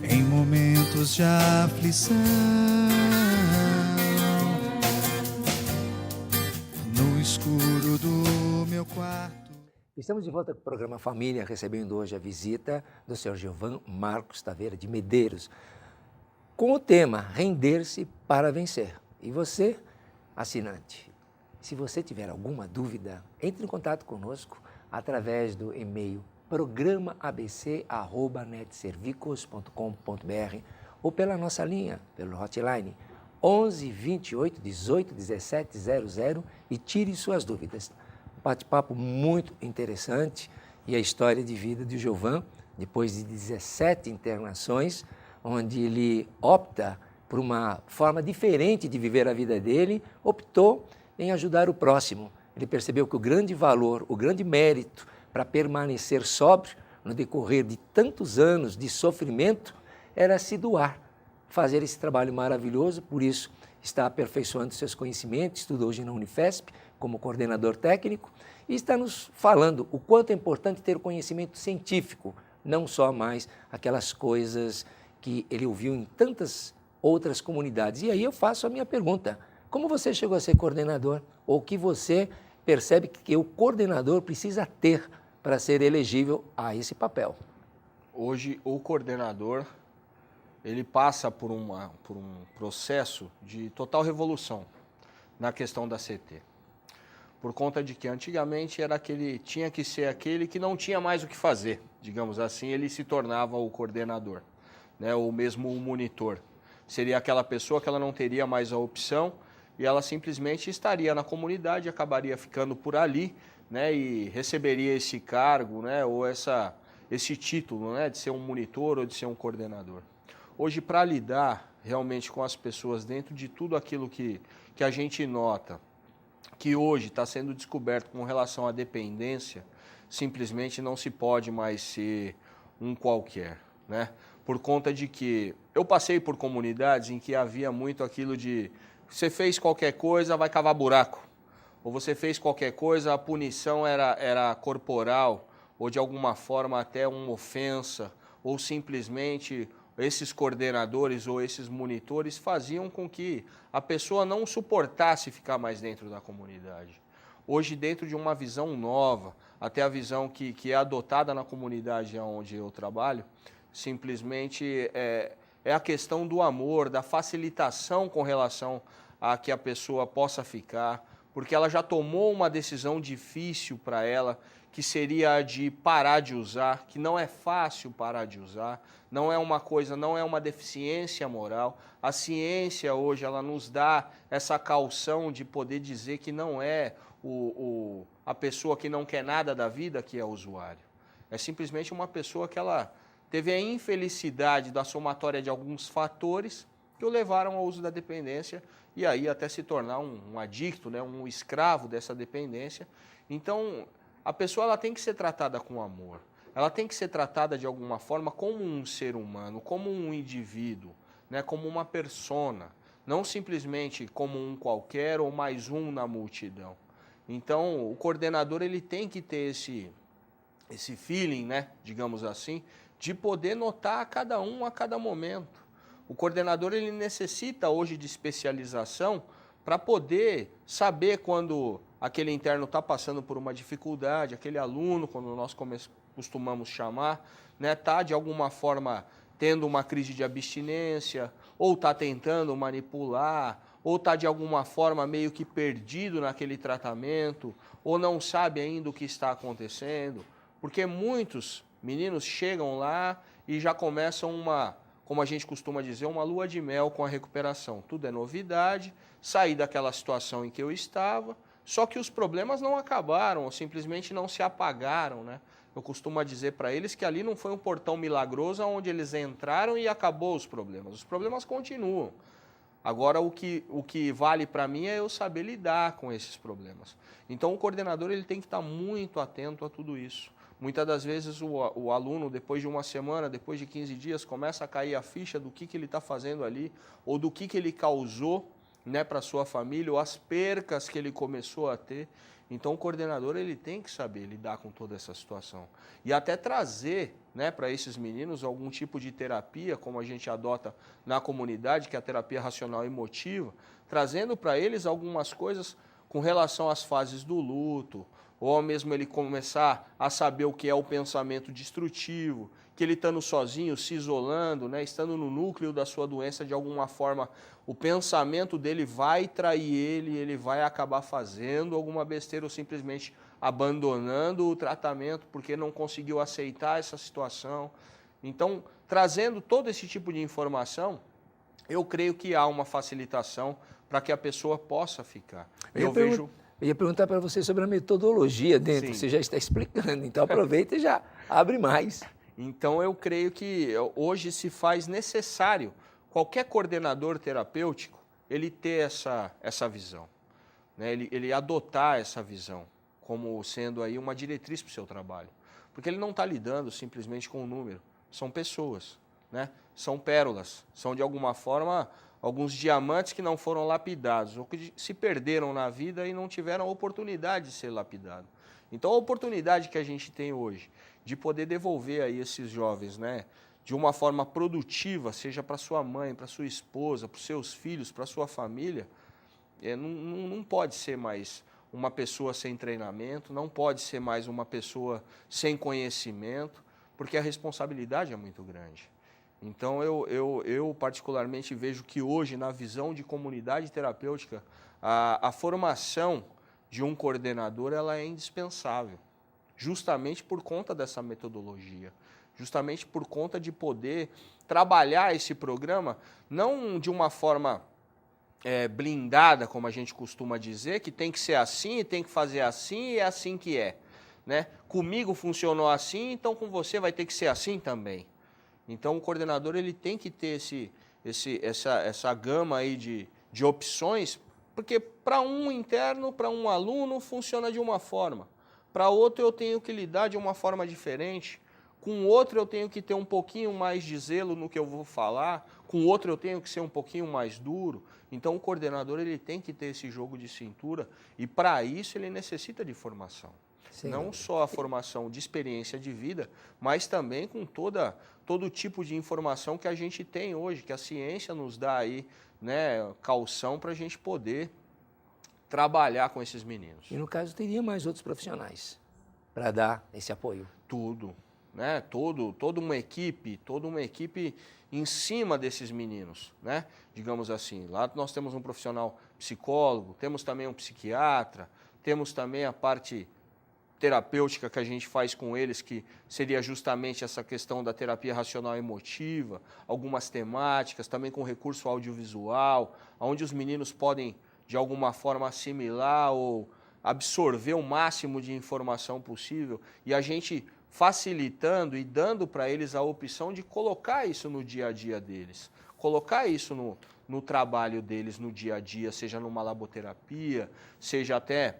em momentos de aflição, no escuro do meu quarto. Estamos de volta com o programa Família, recebendo hoje a visita do Sr. Gilvan Marcos Taveira de Medeiros, com o tema Render-se para Vencer. E você, assinante, se você tiver alguma dúvida, entre em contato conosco através do e-mail programaabc@netservicos.com.br ou pela nossa linha, pelo hotline 11 28 18 17 00 e tire suas dúvidas. Um bate-papo muito interessante e a história de vida de Gilvan, depois de 17 internações, onde ele opta por uma forma diferente de viver a vida dele, optou em ajudar o próximo. Ele percebeu que o grande valor, o grande mérito para permanecer sóbrio no decorrer de tantos anos de sofrimento era se doar, fazer esse trabalho maravilhoso. Por isso está aperfeiçoando seus conhecimentos, estuda hoje na Unifesp como coordenador técnico e está nos falando o quanto é importante ter o conhecimento científico, não só mais aquelas coisas que ele ouviu em tantas outras comunidades. E aí eu faço a minha pergunta: como você chegou a ser coordenador? Ou o que você percebe que o coordenador precisa ter para ser elegível a esse papel? Hoje, o coordenador, ele passa por um processo de total revolução na questão da CT. Por conta de que antigamente tinha que ser aquele que não tinha mais o que fazer, digamos assim, ele se tornava o coordenador, né, ou mesmo o monitor. Seria aquela pessoa que ela não teria mais a opção e ela simplesmente estaria na comunidade, acabaria ficando por ali, né, e receberia esse cargo, né, ou esse título, né, de ser um monitor ou de ser um coordenador. Hoje, para lidar realmente com as pessoas dentro de tudo aquilo que a gente nota, que hoje está sendo descoberto com relação à dependência, simplesmente não se pode mais ser um qualquer, né? Por conta de que eu passei por comunidades em que havia muito aquilo de você fez qualquer coisa, vai cavar buraco. Ou você fez qualquer coisa, a punição era corporal, ou de alguma forma até uma ofensa, ou simplesmente esses coordenadores ou esses monitores faziam com que a pessoa não suportasse ficar mais dentro da comunidade. Hoje, dentro de uma visão nova, até a visão que é adotada na comunidade onde eu trabalho, simplesmente é a questão do amor, da facilitação com relação a que a pessoa possa ficar, porque ela já tomou uma decisão difícil para ela, que seria a de parar de usar, que não é fácil parar de usar, não é uma coisa, não é uma deficiência moral. A ciência hoje, ela nos dá essa caução de poder dizer que não é a pessoa que não quer nada da vida que é usuário. É simplesmente uma pessoa que ela teve a infelicidade da somatória de alguns fatores, que o levaram ao uso da dependência e aí até se tornar um adicto, né, um escravo dessa dependência. Então, a pessoa ela tem que ser tratada com amor. Ela tem que ser tratada de alguma forma como um ser humano, como um indivíduo, né, como uma persona, não simplesmente como um qualquer ou mais um na multidão. Então, o coordenador ele tem que ter esse feeling, né, digamos assim, de poder notar a cada um a cada momento. O coordenador ele necessita hoje de especialização para poder saber quando aquele interno está passando por uma dificuldade, aquele aluno, quando nós costumamos chamar, né, está de alguma forma tendo uma crise de abstinência, ou está tentando manipular, ou está de alguma forma meio que perdido naquele tratamento, ou não sabe ainda o que está acontecendo, porque muitos meninos chegam lá e já começam como a gente costuma dizer, uma lua de mel com a recuperação. Tudo é novidade, saí daquela situação em que eu estava, só que os problemas não acabaram, ou simplesmente não se apagaram, né? Eu costumo dizer para eles que ali não foi um portão milagroso onde eles entraram e acabou os problemas. Os problemas continuam. Agora, o que vale para mim é eu saber lidar com esses problemas. Então, o coordenador ele tem que estar muito atento a tudo isso. Muitas das vezes o aluno, depois de uma semana, depois de 15 dias, começa a cair a ficha do que ele está fazendo ali, ou do que ele causou, né, para a sua família, ou as percas que ele começou a ter. Então, o coordenador ele tem que saber lidar com toda essa situação. E até trazer, né, para esses meninos algum tipo de terapia, como a gente adota na comunidade, que é a terapia racional emotiva, trazendo para eles algumas coisas com relação às fases do luto, ou mesmo ele começar a saber o que é o pensamento destrutivo, que ele estando sozinho, se isolando, né, estando no núcleo da sua doença, de alguma forma, o pensamento dele vai trair ele vai acabar fazendo alguma besteira ou simplesmente abandonando o tratamento porque não conseguiu aceitar essa situação. Então, trazendo todo esse tipo de informação, eu creio que há uma facilitação para que a pessoa possa ficar. Eu ia perguntar para você sobre a metodologia dentro, Sim. você já está explicando, então aproveita e já abre mais. Então, eu creio que hoje se faz necessário qualquer coordenador terapêutico ele ter essa visão, né? Ele adotar essa visão como sendo aí uma diretriz para o seu trabalho. Porque ele não está lidando simplesmente com o número, são pessoas, né? São pérolas, são de alguma forma alguns diamantes que não foram lapidados, ou que se perderam na vida e não tiveram a oportunidade de ser lapidados. Então, a oportunidade que a gente tem hoje de poder devolver aí esses jovens, né, de uma forma produtiva, seja para sua mãe, para sua esposa, para os seus filhos, para a sua família, não pode ser mais uma pessoa sem treinamento, não pode ser mais uma pessoa sem conhecimento, porque a responsabilidade é muito grande. Então, eu particularmente vejo que hoje, na visão de comunidade terapêutica, a formação de um coordenador ela é indispensável, justamente por conta dessa metodologia, justamente por conta de poder trabalhar esse programa, não de uma forma blindada, como a gente costuma dizer, que tem que ser assim, tem que fazer assim e é assim que é, né? Comigo funcionou assim, então com você vai ter que ser assim também. Então, o coordenador ele tem que ter essa gama aí de opções, porque para um interno, para um aluno, funciona de uma forma. Para outro, eu tenho que lidar de uma forma diferente. Com outro, eu tenho que ter um pouquinho mais de zelo no que eu vou falar. Com outro, eu tenho que ser um pouquinho mais duro. Então, o coordenador ele tem que ter esse jogo de cintura e, para isso, ele necessita de formação. Sim. Não só a formação de experiência de vida, mas também com todo tipo de informação que a gente tem hoje, que a ciência nos dá aí, né, calção para a gente poder trabalhar com esses meninos. E no caso teria mais outros profissionais para dar esse apoio? Tudo, né? Toda uma equipe em cima desses meninos, né? Digamos assim, lá nós temos um profissional psicólogo, temos também um psiquiatra, temos também a parte terapêutica que a gente faz com eles, que seria justamente essa questão da terapia racional emotiva, algumas temáticas, também com recurso audiovisual, onde os meninos podem, de alguma forma, assimilar ou absorver o máximo de informação possível, e a gente facilitando e dando para eles a opção de colocar isso no dia a dia deles. colocar isso no trabalho deles, no dia a dia, seja numa laboterapia, seja até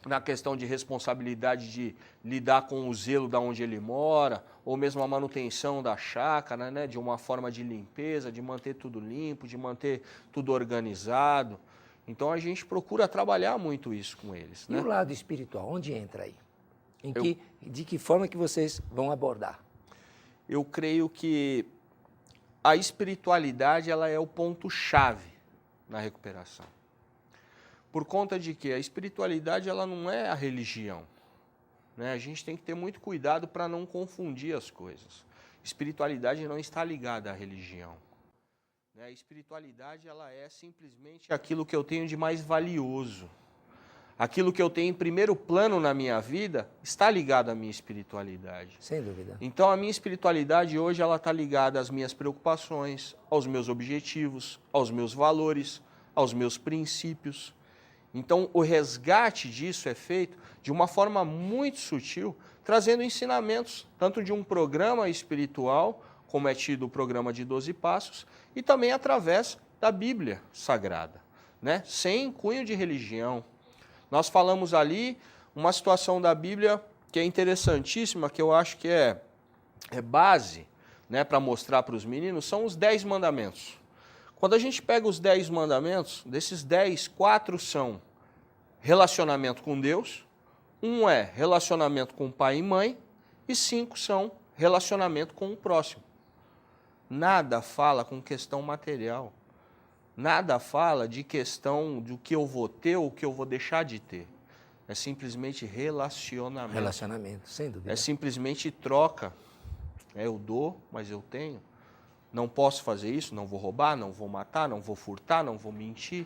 na questão de responsabilidade de lidar com o zelo da onde ele mora, ou mesmo a manutenção da chácara, né, de uma forma de limpeza, de manter tudo limpo, de manter tudo organizado. Então a gente procura trabalhar muito isso com eles. E né? o lado espiritual, onde entra aí? De que forma que vocês vão abordar? Eu creio que a espiritualidade ela é o ponto-chave na recuperação. Por conta de que a espiritualidade ela não é a religião. Né? A gente tem que ter muito cuidado para não confundir as coisas. Espiritualidade não está ligada à religião. Né? A espiritualidade ela é simplesmente aquilo que eu tenho de mais valioso. Aquilo que eu tenho em primeiro plano na minha vida está ligado à minha espiritualidade. Sem dúvida. Então a minha espiritualidade hoje ela está ligada às minhas preocupações, aos meus objetivos, aos meus valores, aos meus princípios. Então, o resgate disso é feito de uma forma muito sutil, trazendo ensinamentos, tanto de um programa espiritual, como é tido o programa de 12 Passos, e também através da Bíblia Sagrada, né? Sem cunho de religião. Nós falamos ali uma situação da Bíblia que é interessantíssima, que eu acho que é base, né, para mostrar para os meninos, são os 10 mandamentos. Quando a gente pega os 10 mandamentos, desses 10, 4 são relacionamento com Deus, 1 é relacionamento com pai e mãe, e 5 são relacionamento com o próximo. Nada fala com questão material. Nada fala de questão do que eu vou ter ou o que eu vou deixar de ter. É simplesmente relacionamento. Relacionamento, sem dúvida. É simplesmente troca. Eu dou, mas eu tenho. Não posso fazer isso, não vou roubar, não vou matar, não vou furtar, não vou mentir.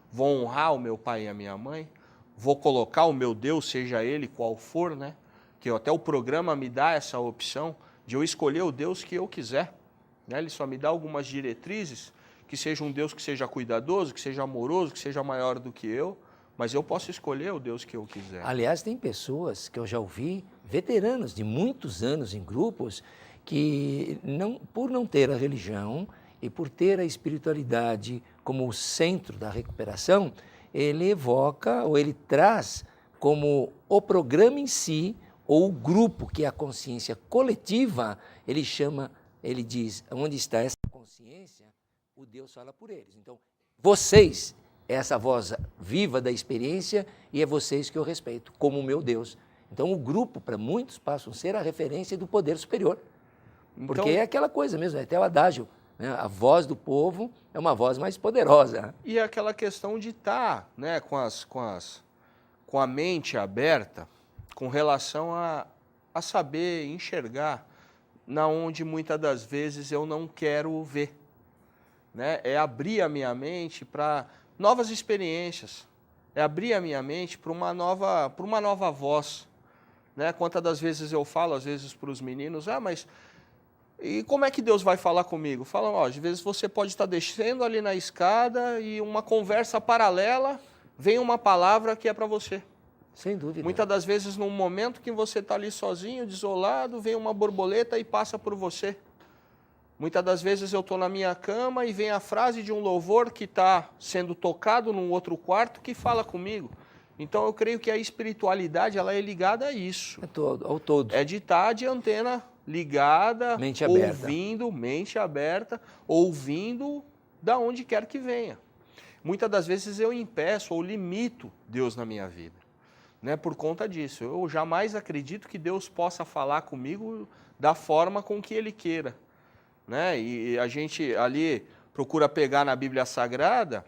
Vou honrar o meu pai e a minha mãe. Vou colocar o meu Deus, seja ele qual for, né? Que até o programa me dá essa opção de eu escolher o Deus que eu quiser. Né? Ele só me dá algumas diretrizes, que seja um Deus que seja cuidadoso, que seja amoroso, que seja maior do que eu, mas eu posso escolher o Deus que eu quiser. Aliás, tem pessoas que eu já ouvi, veteranos de muitos anos em grupos, que por não ter a religião e por ter a espiritualidade como o centro da recuperação, ele evoca ou ele traz como o programa em si, ou o grupo que é a consciência coletiva, ele diz, onde está essa consciência, o Deus fala por eles. Então, vocês, essa voz viva da experiência, e é vocês que eu respeito, como o meu Deus. Então, o grupo, para muitos, passa a ser a referência do poder superior. Porque Então, é aquela coisa mesmo, é até o adágio, né? A voz do povo é uma voz mais poderosa. E é aquela questão de estar, né, com a mente aberta com relação a saber enxergar na onde muitas das vezes eu não quero ver. Né? É abrir a minha mente para novas experiências, é abrir a minha mente para uma nova voz. Né? Quantas das vezes eu falo, às vezes, para os meninos, mas e como é que Deus vai falar comigo? Falam, às vezes você pode estar descendo ali na escada e uma conversa paralela, vem uma palavra que é para você. Sem dúvida. Muitas das vezes, num momento que você está ali sozinho, desolado, vem uma borboleta e passa por você. Muitas das vezes eu estou na minha cama e vem a frase de um louvor que está sendo tocado num outro quarto que fala comigo. Então eu creio que a espiritualidade ela é ligada a isso. Ao todo. É de estar de antena ligada, mente aberta. ouvindo, mente aberta, ouvindo da onde quer que venha. Muitas das vezes eu impeço ou limito Deus na minha vida. Né, por conta disso. Eu jamais acredito que Deus possa falar comigo da forma com que Ele queira. Né? E a gente ali procura pegar na Bíblia Sagrada,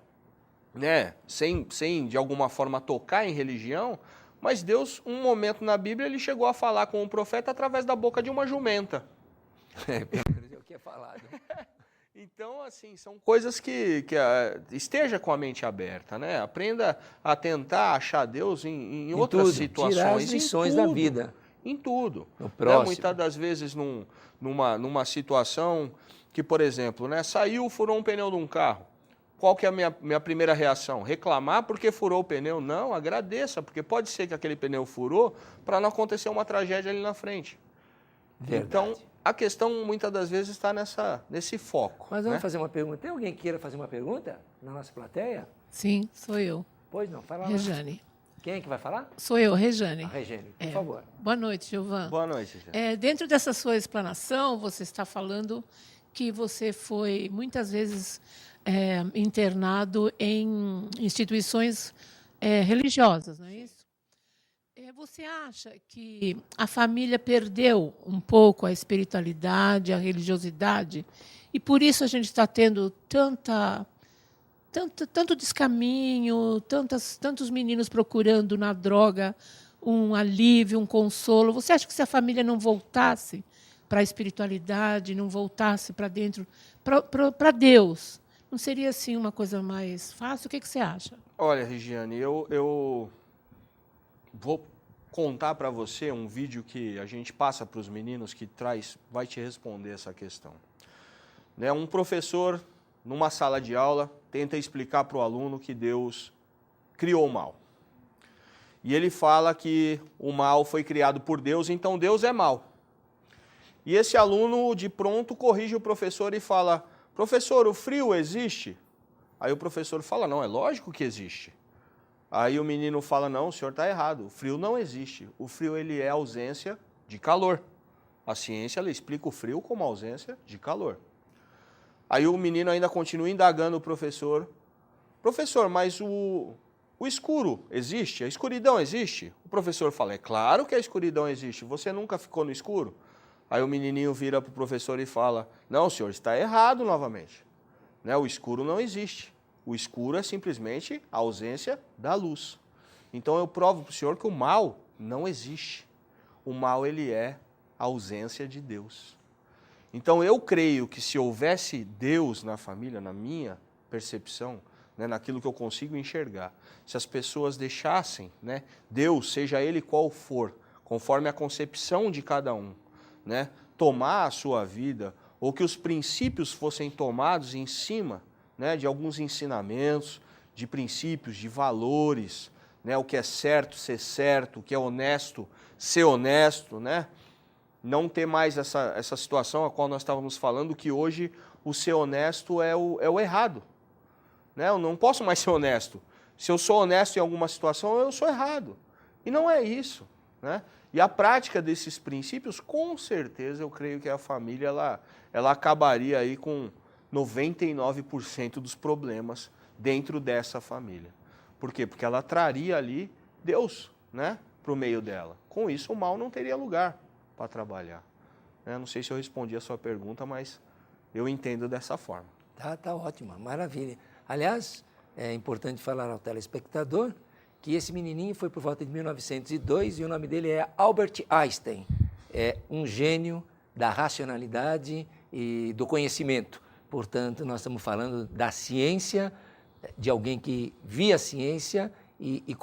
né, sem de alguma forma tocar em religião, mas Deus, um momento na Bíblia, Ele chegou a falar com o profeta através da boca de uma jumenta. É o que é falado. Então, assim, são coisas que esteja com a mente aberta, né? Aprenda a tentar achar Deus em outras tudo, situações. tirar as lições da vida. Em tudo. No próximo. Né? Muitas das vezes numa situação que, por exemplo, né, furou um pneu de um carro. Qual que é a minha primeira reação? Reclamar porque furou o pneu? Não, agradeça, porque pode ser que aquele pneu furou para não acontecer uma tragédia ali na frente. Verdade. Então, A questão, muitas das vezes, está nesse foco. Mas vamos né? fazer uma pergunta. Tem alguém que queira fazer uma pergunta na nossa plateia? Sim, sou eu, Pois não, fala lá. Rejane. Quem é que vai falar? Sou eu, Rejane. A Regine, por favor. Boa noite, Gilvan. Boa noite, gente. Dentro dessa sua explanação, você está falando que você foi muitas vezes internado em instituições religiosas, não é isso? Você acha que a família perdeu um pouco a espiritualidade, a religiosidade, e por isso a gente está tendo tanto descaminho, tantos meninos procurando na droga um alívio, um consolo? Você acha que se a família não voltasse para a espiritualidade, não voltasse para dentro, para Deus, não seria assim uma coisa mais fácil? O que você acha? Olha, Regiane, eu vou contar para você um vídeo que a gente passa para os meninos que vai te responder essa questão. Né, um professor, numa sala de aula, tenta explicar para o aluno que Deus criou o mal. E ele fala que o mal foi criado por Deus, então Deus é mal. E esse aluno, de pronto, corrige o professor e fala: professor, o frio existe? Aí o professor fala: não, é lógico que existe. Aí o menino fala: não, o senhor está errado, o frio não existe. O frio ele é ausência de calor. A ciência ela explica o frio como ausência de calor. Aí o menino ainda continua indagando o professor: professor, mas o escuro existe? A escuridão existe? O professor fala: é claro que a escuridão existe, você nunca ficou no escuro? Aí o menininho vira para o professor e fala: não, o senhor está errado novamente. Né? O escuro não existe. O escuro é simplesmente a ausência da luz. Então eu provo para o senhor que o mal não existe. O mal ele é a ausência de Deus. Então eu creio que se houvesse Deus na família, na minha percepção, né, naquilo que eu consigo enxergar, se as pessoas deixassem, né, Deus, seja ele qual for, conforme a concepção de cada um, né, tomar a sua vida, ou que os princípios fossem tomados em cima, né, de alguns ensinamentos, de princípios, de valores, né, o que é certo, ser certo, o que é honesto, ser honesto, né? Não ter mais essa situação a qual nós estávamos falando, que hoje o ser honesto é o errado. Né? Eu não posso mais ser honesto. Se eu sou honesto em alguma situação, eu sou errado. E não é isso. Né? E a prática desses princípios, com certeza, eu creio que a família ela acabaria aí com 99% dos problemas dentro dessa família. Por quê? Porque ela traria ali Deus, né, para o meio dela. Com isso, o mal não teria lugar para trabalhar. Não sei se eu respondi a sua pergunta, mas eu entendo dessa forma. Tá ótimo, maravilha. Aliás, é importante falar ao telespectador que esse menininho foi por volta de 1902 e o nome dele é Albert Einstein. É um gênio da racionalidade e do conhecimento. Portanto, nós estamos falando da ciência, de alguém que via a ciência e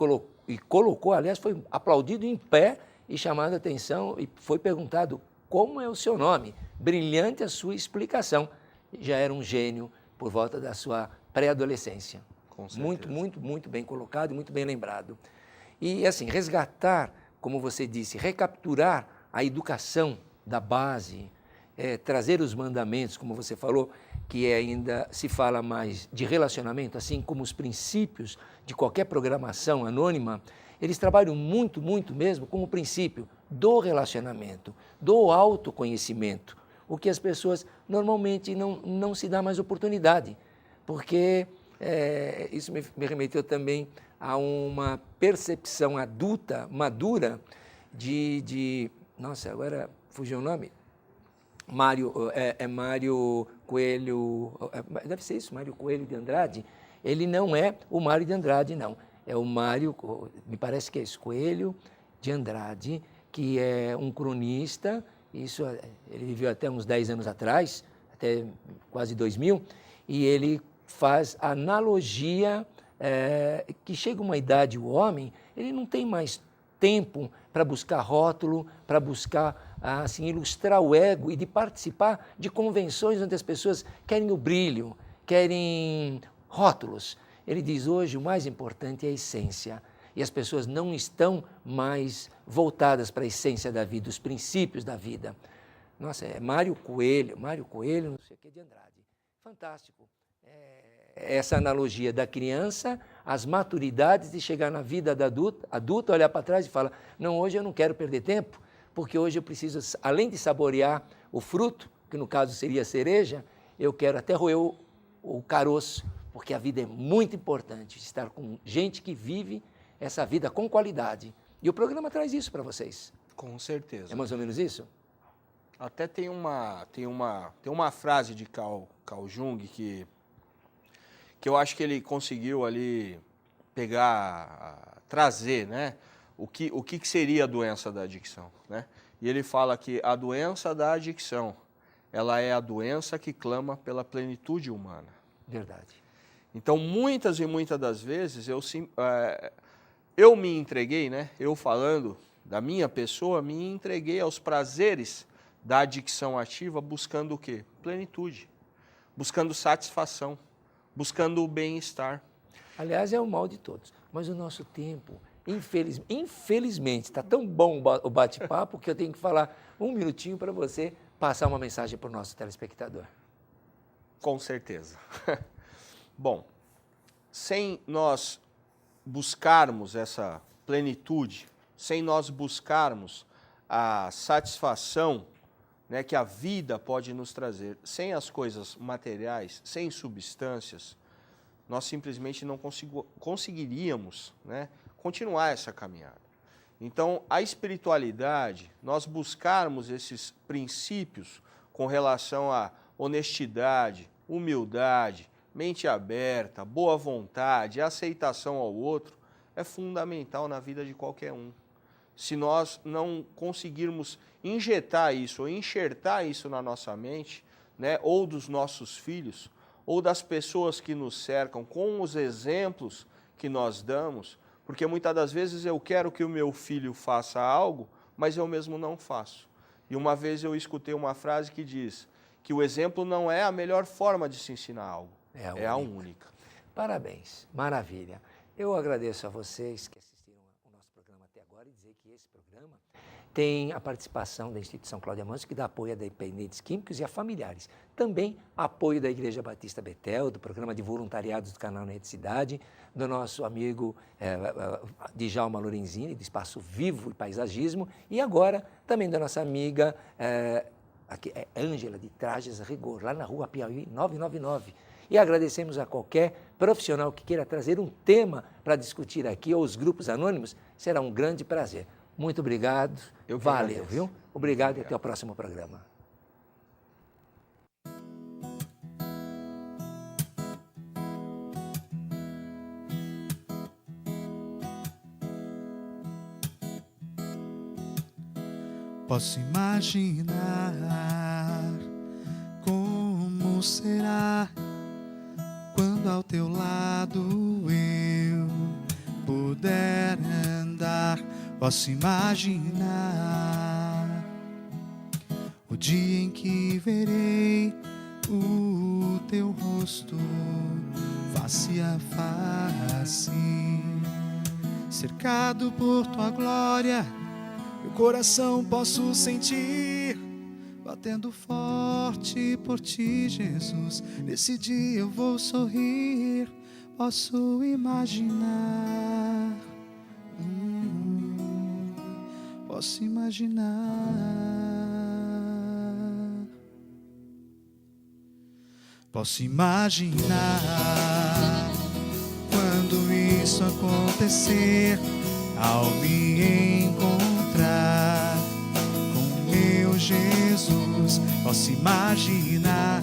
colocou, aliás, foi aplaudido em pé e chamado a atenção e foi perguntado: como é o seu nome? Brilhante a sua explicação. Já era um gênio por volta da sua pré-adolescência. Muito bem colocado e muito bem lembrado. E assim, resgatar, como você disse, recapturar a educação da base, trazer os mandamentos, como você falou, que ainda se fala mais de relacionamento, assim como os princípios de qualquer programação anônima, eles trabalham muito mesmo com o princípio do relacionamento, do autoconhecimento, o que as pessoas normalmente não se dá mais oportunidade, porque isso me remeteu também a uma percepção adulta, madura, nossa, agora fugiu o nome, Mário Coelho, deve ser isso, Mário Coelho de Andrade. Ele não é o Mário de Andrade, não. É o Mário, me parece que é isso, Coelho de Andrade, que é um cronista, ele viveu até uns 10 anos atrás, até quase 2000, e ele faz analogia que chega uma idade, o homem, ele não tem mais tempo para buscar rótulo, para buscar assim, ilustrar o ego e de participar de convenções onde as pessoas querem o brilho, querem rótulos. Ele diz: hoje o mais importante é a essência. E as pessoas não estão mais voltadas para a essência da vida, os princípios da vida. Nossa, é Mário Coelho, não sei o que, de Andrade. Fantástico. Essa analogia da criança, as maturidades de chegar na vida da adulta, olhar para trás e falar, não, hoje eu não quero perder tempo, porque hoje eu preciso, além de saborear o fruto, que no caso seria a cereja, eu quero até roer o caroço, porque a vida é muito importante, estar com gente que vive essa vida com qualidade. E o programa traz isso para vocês. Com certeza. É mais ou menos isso? Até tem uma frase de Carl Jung que eu acho que ele conseguiu ali trazer, né? O que seria a doença da adicção, né? E ele fala que a doença da adicção, ela é a doença que clama pela plenitude humana. Verdade. Então, muitas e muitas das vezes, eu me entreguei, né? Eu falando da minha pessoa, me entreguei aos prazeres da adicção ativa, buscando o quê? Plenitude, buscando satisfação, buscando o bem-estar. Aliás, é o mal de todos. Mas o nosso tempo, infelizmente, está tão bom o bate-papo que eu tenho que falar um minutinho para você passar uma mensagem para o nosso telespectador. Com certeza. Bom, sem nós buscarmos essa plenitude, sem nós buscarmos a satisfação, né, que a vida pode nos trazer, sem as coisas materiais, sem substâncias, nós simplesmente não conseguiríamos, né, continuar essa caminhada. Então, a espiritualidade, nós buscarmos esses princípios com relação à honestidade, humildade, mente aberta, boa vontade, aceitação ao outro, é fundamental na vida de qualquer um. Se nós não conseguirmos injetar isso ou enxertar isso na nossa mente, né, ou dos nossos filhos, ou das pessoas que nos cercam, com os exemplos que nós damos, porque muitas das vezes eu quero que o meu filho faça algo, mas eu mesmo não faço. E uma vez eu escutei uma frase que diz que o exemplo não é a melhor forma de se ensinar algo, é a única. Parabéns, maravilha. Eu agradeço a vocês que assistiram ao nosso programa até agora e dizer que esse programa tem a participação da Instituição Cláudia Manso, que dá apoio a dependentes químicos e a familiares. Também apoio da Igreja Batista Betel, do programa de voluntariados do canal Net Cidade, do nosso amigo Djalma Lorenzini, do Espaço Vivo e Paisagismo, e agora também da nossa amiga Ângela, de Trajes Rigor, lá na Rua Piauí 999. E agradecemos a qualquer profissional que queira trazer um tema para discutir aqui, ou os grupos anônimos, será um grande prazer. Muito obrigado, valeu, viu? Obrigado e até o próximo programa. Posso imaginar como será quando ao teu lado eu puder andar. Posso imaginar o dia em que verei o teu rosto face a face, cercado por tua glória. Meu coração posso sentir batendo forte por ti, Jesus. Nesse dia eu vou sorrir. Posso imaginar, posso imaginar. Posso imaginar quando isso acontecer, ao me encontrar com meu Jesus. Posso imaginar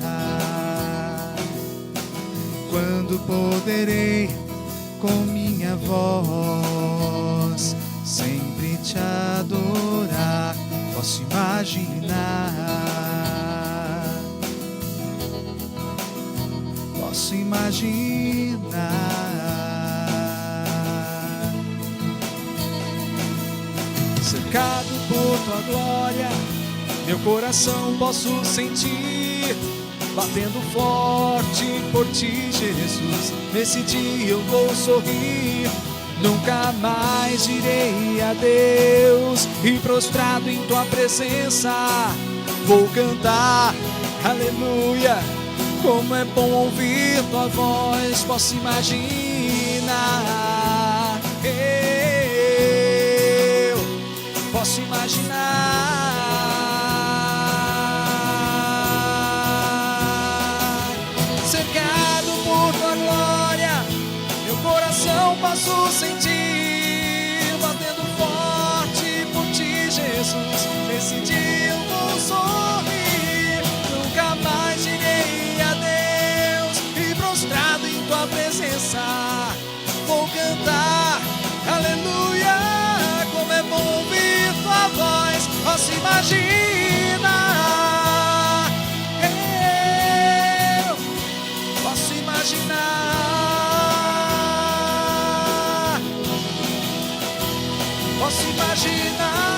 quando poderei com minha voz sempre te adorar. Posso imaginar, posso imaginar cercado por tua glória. Meu coração posso sentir batendo forte por ti, Jesus. Nesse dia eu vou sorrir. Nunca mais direi adeus, e prostrado em tua presença vou cantar, aleluia. Como é bom ouvir tua voz, posso imaginar, eu posso imaginar, cercado por tua glória, meu coração posso sentir, batendo forte por ti, Jesus, nesse dia eu vou sorrir, nunca mais direi adeus, e prostrado em tua presença, vou cantar, aleluia, como é bom ouvir tua voz, posso imaginar, eu posso imaginar, posso imaginar.